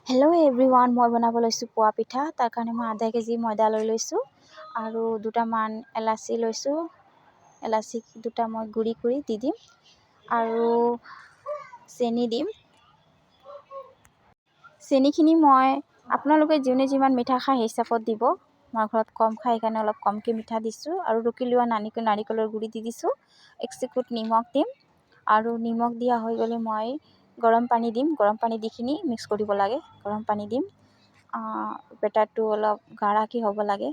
Hello' everyone, মই বনাব লৈছোঁ পোৱা পিঠা। তাৰ কাৰণে মই আধা কেজি ময়দা লৈ লৈছোঁ আৰু দুটামান এলাচি লৈছোঁ। এলাচি দুটা মই গুড়ি কৰি দি দিম আৰু চেনি দিম। চেনিখিনি মই আপোনালোকে যোনে যিমান মিঠা খায় সেই হিচাপত দিব। মই ঘৰত কম খাই সেইকাৰণে অলপ কমকৈ মিঠা দিছোঁ আৰু ৰুকি লোৱা নাৰিকলৰ গুড়ি দি দিছোঁ। এক চিকুট নিমখ দিম আৰু নিমখ দিয়া হৈ গ'লে মই গৰম পানী দিম। গৰম পানী দিখিনি মিক্স কৰিব লাগে। গৰম পানী দিম। বেটাৰটো অলপ গাঢ়াকৈ হ'ব লাগে।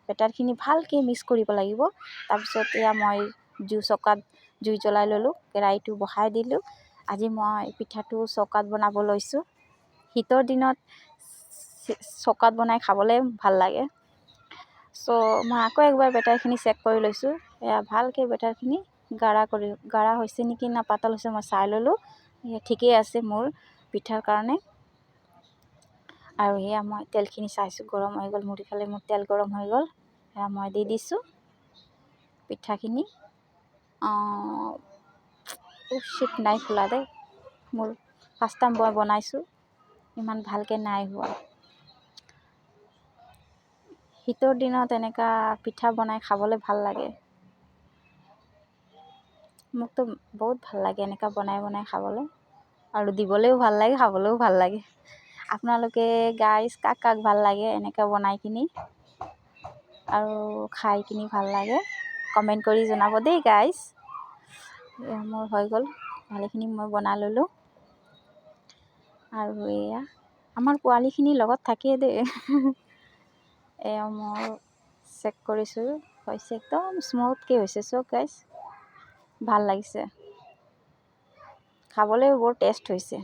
বেটাৰখিনি ভালকৈ মিক্স কৰিব লাগিব। তাৰপিছত এয়া মই জুই জ্বলাই ল'লোঁ, কেৰাহীটো বহাই দিলোঁ। আজি মই পিঠাটো চৌকাত বনাব লৈছোঁ। শীতৰ দিনত চৌকাত বনাই খাবলৈ ভাল লাগে। মই আকৌ একবাৰ বেটাৰখিনি চেক কৰি লৈছোঁ। এয়া ভালকৈ বেটাৰখিনি গাঢ়া হৈছে নেকি না পাতল হৈছে মই চাই ল'লোঁ। ঠিকেই আছে মোৰ পিঠাৰ কাৰণে। আৰু সেয়া মই তেলখিনি চাইছোঁ, গৰম হৈ গ'ল। মোৰ ইফালে মোৰ তেল গৰম হৈ গ'ল। সেয়া মই দি দিছোঁ পিঠাখিনি। চিট নাই খোলা দেই, মোৰ ফাৰ্ষ্ট টাইম মই বনাইছোঁ, ইমান ভালকৈ নাই হোৱা। শীতৰ দিনত এনেকুৱা পিঠা বনাই খাবলৈ ভাল লাগে। মোকতো বহুত ভাল লাগে এনেকুৱা বনাই খাবলৈ, আৰু দিবলৈও ভাল লাগে, খাবলৈও ভাল লাগে। আপোনালোকে গাইজ কাক ভাল লাগে এনেকৈ বনাই কিনি আৰু খাই কিনি ভাল লাগে, কমেণ্ট কৰি জনাব দেই গাইজ। মোৰ হৈ গ'ল, ভালেখিনি মই বনাই ল'লোঁ। আৰু এয়া আমাৰ পোৱালিখিনি লগত থাকেই দেই। এয়া মই চেক কৰিছোঁ, হৈছে একদম স্মুথকৈ হৈছে। চব গাইজ ভাল লাগিছে, খাবলৈও বৰ টেষ্ট হৈছে।